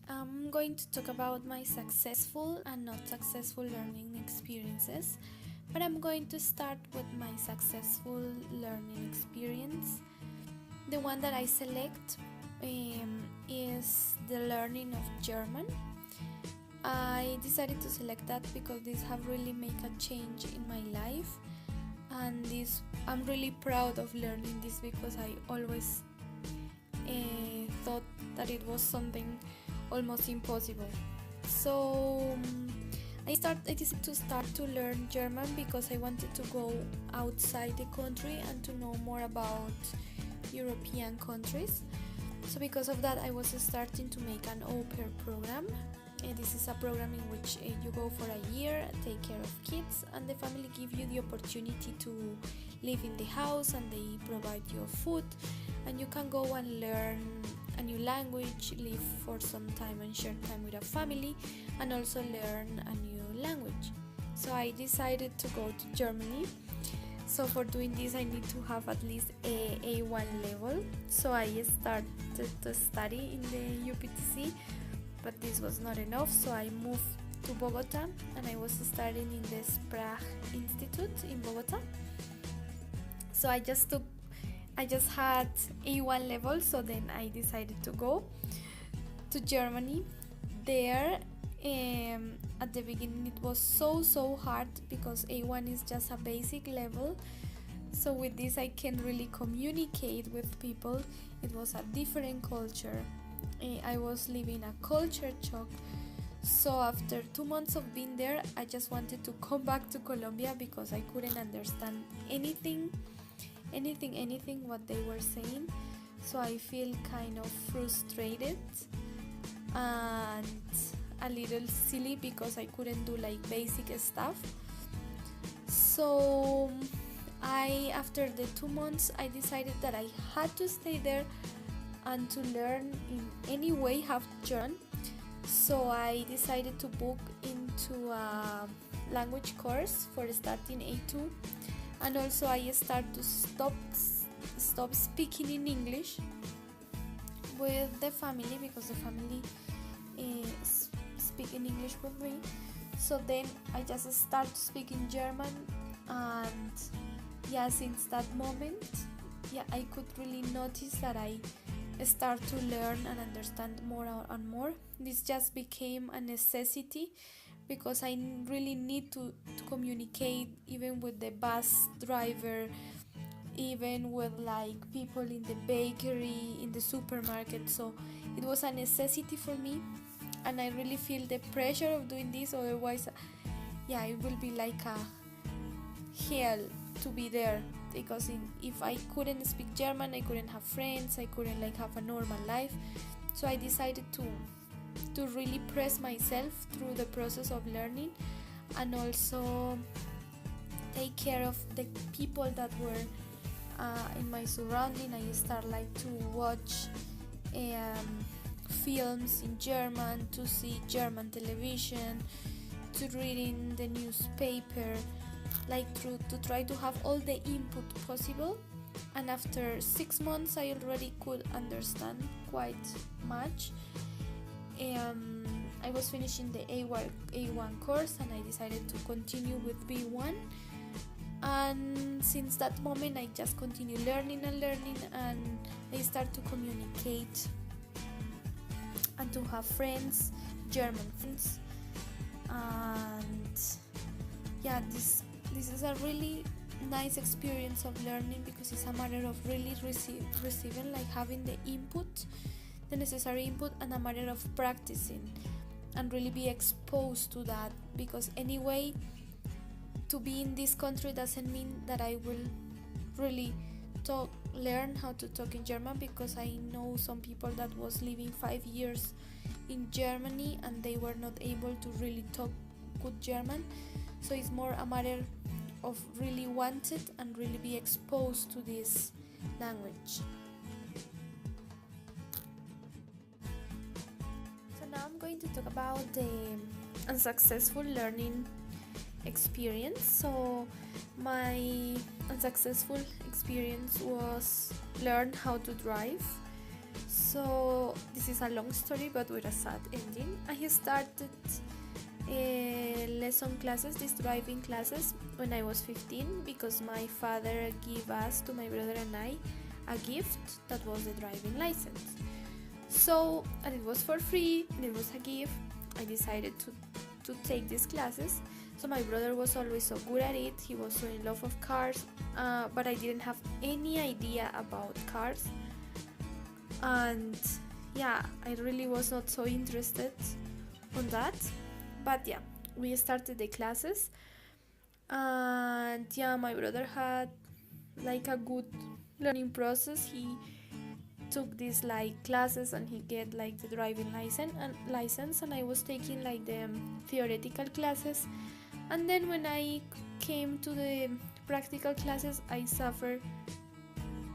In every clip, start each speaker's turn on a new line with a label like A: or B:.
A: I'm going to talk about my successful and not successful learning experiences, but I'm going to start with my successful learning experience. The one that I select is the learning of German. I decided to select that because this have really made a change in my life, and I'm really proud of learning this because I always thought that it was something almost impossible. So I decided to start to learn German because I wanted to go outside the country and to know more about European countries. So because of that, I was starting to make an au pair program. This is a program in which you go for a year, take care of kids, and the family give you the opportunity to live in the house, and they provide you food, and you can go and learn a new language, live for some time and share time with a family, and also learn a new language. So I decided to go to Germany. So for doing this, I need to have at least a A1 level. So I started to study in the UPTC, but this was not enough. So I moved to Bogota, and I was studying in the Sprache Institute in Bogota. So I just had A1 level, so then I decided to go to Germany. There, at the beginning it was so hard because A1 is just a basic level. So with this I can really communicate with people. It was a different culture. I was living a culture shock. So after 2 months of being there, I just wanted to come back to Colombia because I couldn't understand anything what they were saying. So I feel kind of frustrated and a little silly because I couldn't do like basic stuff. So after the 2 months, I decided that I had to stay there and to learn in any way have German. So I decided to book into a language course for starting A2, and also I start to stop speaking in English with the family because the family speak in English with me. So then I just start to speak in German, and since that moment, I could really notice that I start to learn and understand more and more. This just became a necessity because I really need to communicate even with the bus driver, even with like people in the bakery, in the supermarket. So it was a necessity for me, and I really feel the pressure of doing this. Otherwise, it will be like a hell to be there, because if I couldn't speak German, I couldn't have friends, I couldn't like have a normal life. So I decided to really press myself through the process of learning, and also take care of the people that were in my surrounding. I start like to watch films in German, to see German television, to reading the newspaper, like to try to have all the input possible. And after 6 months I already could understand quite much. I was finishing the A1 course, and I decided to continue with B1, and since that moment I just continue learning, and I start to communicate and to have friends, German friends. And this is a really nice experience of learning because it's a matter of really receiving, like having the necessary input, and a matter of practicing and really be exposed to that. Because anyway, to be in this country doesn't mean that I will really learn how to talk in German, because I know some people that was living 5 years in Germany and they were not able to really talk good German. So it's more a matter of really want it and really be exposed to this language. So now I'm going to talk about the unsuccessful learning experience. So my unsuccessful experience was learn how to drive. So this is a long story but with a sad ending. I started lesson classes, these driving classes, when I was 15 because my father gave us, to my brother and I, a gift that was the driving license. So, and it was for free, and it was a gift. I decided to take these classes. So my brother was always so good at it, he was so in love of cars, but I didn't have any idea about cars. And yeah, I really was not so interested on that. But yeah, we started the classes, and yeah, my brother had like a good learning process. He took these like classes and he get like the driving license, and I was taking like the theoretical classes. And then when I came to the practical classes, I suffered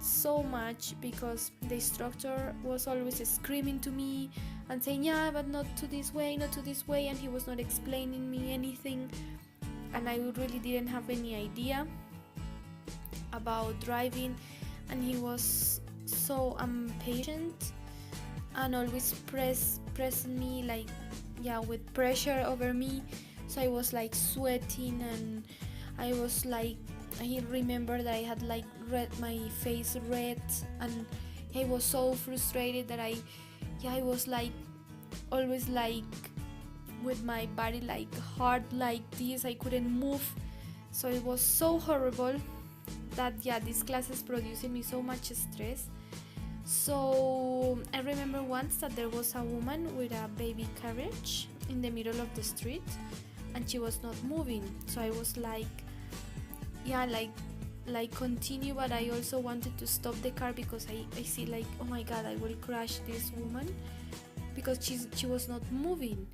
A: so much because the instructor was always screaming to me and saying, yeah, but not to this way, and he was not explaining me anything, and I really didn't have any idea about driving, and he was so impatient and always pressing me like, yeah, with pressure over me. So I was like sweating, and I was like, I remember that I had like my face red, and I was so frustrated that I was like always like with my body like hard like this. I couldn't move, so it was so horrible that these classes producing me so much stress. So I remember once that there was a woman with a baby carriage in the middle of the street, and she was not moving. So I was like, like continue, but I also wanted to stop the car because I see like, oh my god, I will crash this woman because she was not moving.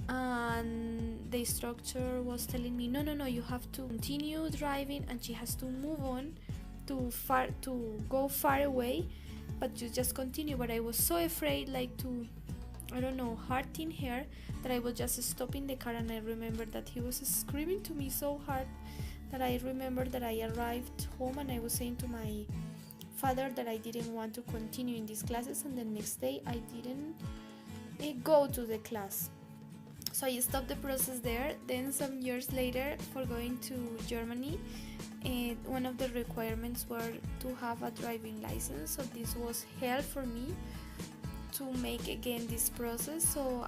A: And the instructor was telling me, no, you have to continue driving, and she has to move on to go far away, but you just continue. But I was so afraid like to, I don't know, hurting her, that I was just stopping the car. And I remember that he was screaming to me so hard that I remember that I arrived home and I was saying to my father that I didn't want to continue in these classes, and the next day I didn't go to the class. So I stopped the process there. Then some years later, for going to Germany, one of the requirements were to have a driving license. So this was hell for me to make again this process. So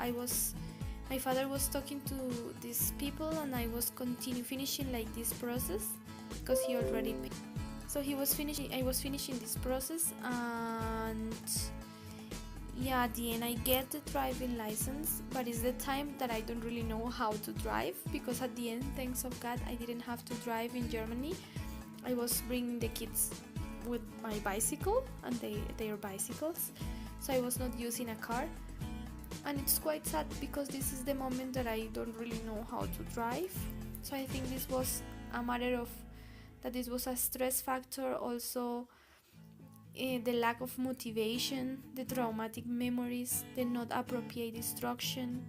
A: my father was talking to these people, and I was finishing like this process because he already paid. So I was finishing this process, and at the end I get the driving license, but it's the time that I don't really know how to drive, because at the end, thanks of God, I didn't have to drive in Germany. I was bringing the kids with my bicycle and their bicycles, so I was not using a car. And it's quite sad because this is the moment that I don't really know how to drive. So I think this was a matter of that this was a stress factor, also the lack of motivation, the traumatic memories, the not appropriate instruction.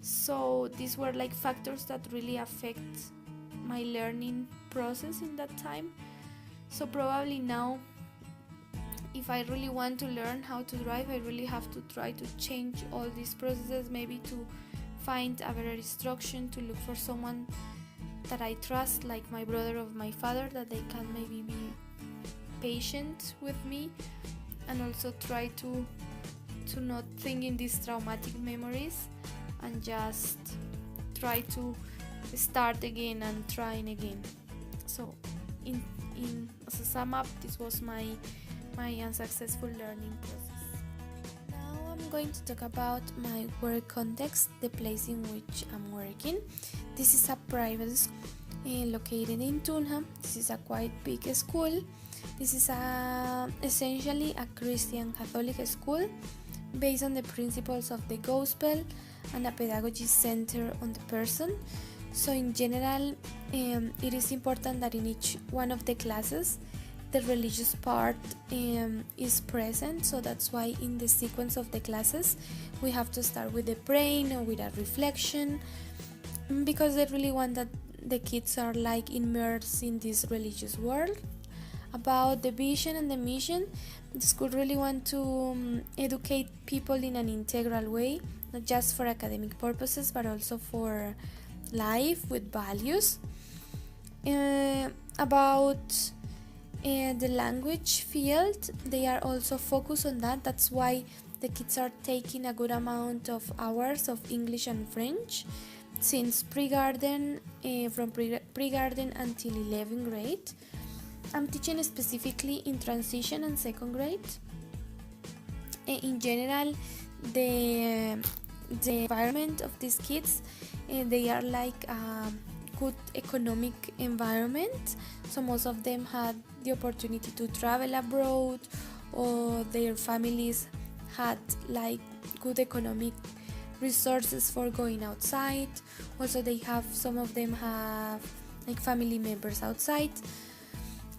A: So these were like factors that really affect my learning process in that time. So probably now, if I really want to learn how to drive, I really have to try to change all these processes, maybe to find a better instruction, to look for someone that I trust, like my brother or my father, that they can maybe be patient with me, and also try to not think in these traumatic memories, and just try to start again and trying again. So in as a sum up, this was my unsuccessful learning process. Now I'm going to talk about my work context, the place in which I'm working. This is a private school located in Tunja. This is a quite big school. This is essentially a Christian Catholic school based on the principles of the gospel and a pedagogy center on the person. So in general, it is important that in each one of the classes the religious part is present. So that's why in the sequence of the classes we have to start with the praying or with a reflection, because they really want that the kids are like immersed in this religious world. About the vision and the mission, the school really want to educate people in an integral way, not just for academic purposes but also for life with values. About the language field, they are also focused on that. That's why the kids are taking a good amount of hours of English and French since pre-garden, from pre-garden until 11th grade. I'm teaching specifically in transition and second grade. In general, the environment of these kids, they are like a good economic environment, so most of them had the opportunity to travel abroad, or their families had like good economic resources for going outside. Also, some of them have like family members outside,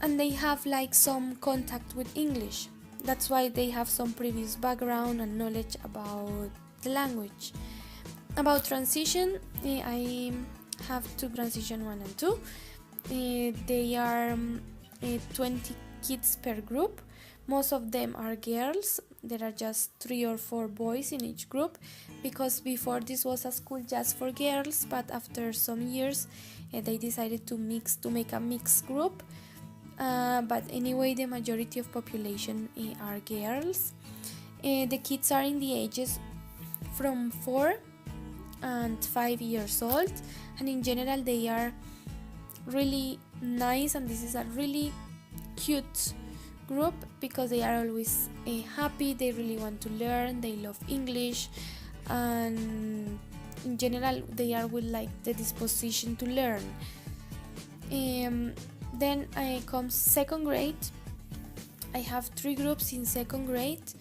A: and they have like some contact with English. That's why they have some previous background and knowledge about the language. About transition, I have two transition 1 and 2. They are 20 kids per group. Most of them are girls. There are just 3 or 4 boys in each group, because before this was a school just for girls, but after some years they decided to make a mixed group. But anyway, the majority of population are girls. The kids are in the ages from 4 and 5 years old, and in general they are really nice, and this is a really cute group because they are always happy. They really want to learn, they love English, and in general they are with like the disposition to learn. Then comes second grade. I have 3 groups in second grade,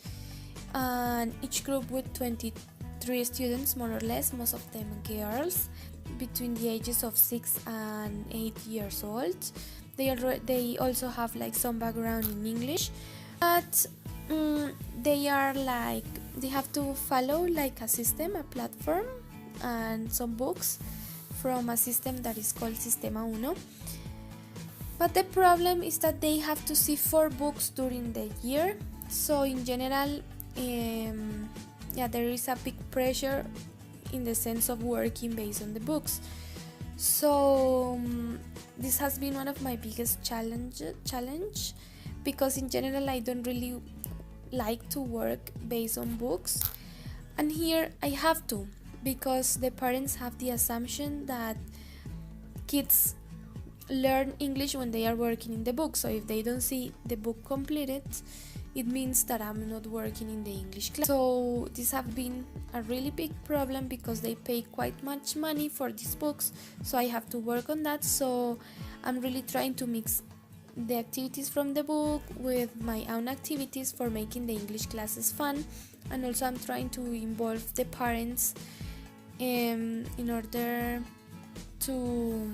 A: and each group with 23 students more or less, most of them girls between the ages of 6 and 8 years old. They also have like some background in English, but they have to follow like a system, a platform, and some books from a system that is called Sistema 1. But the problem is that they have to see 4 books during the year. So in general, there is a big pressure in the sense of working based on the books. So this has been one of my biggest challenge, because in general I don't really like to work based on books, and here I have to, because the parents have the assumption that kids learn English when they are working in the book. So if they don't see the book completed, it means that I'm not working in the English class. So this have been a really big problem, because they pay quite much money for these books, so I have to work on that. So I'm really trying to mix the activities from the book with my own activities for making the English classes fun, and also I'm trying to involve the parents in order to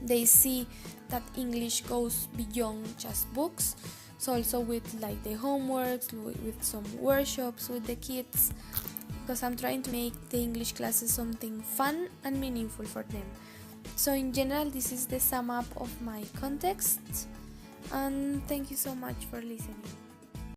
A: they see that English goes beyond just books. So also with like the homeworks, with some workshops with the kids, because I'm trying to make the English classes something fun and meaningful for them. So in general, this is the sum up of my context, and thank you so much for listening.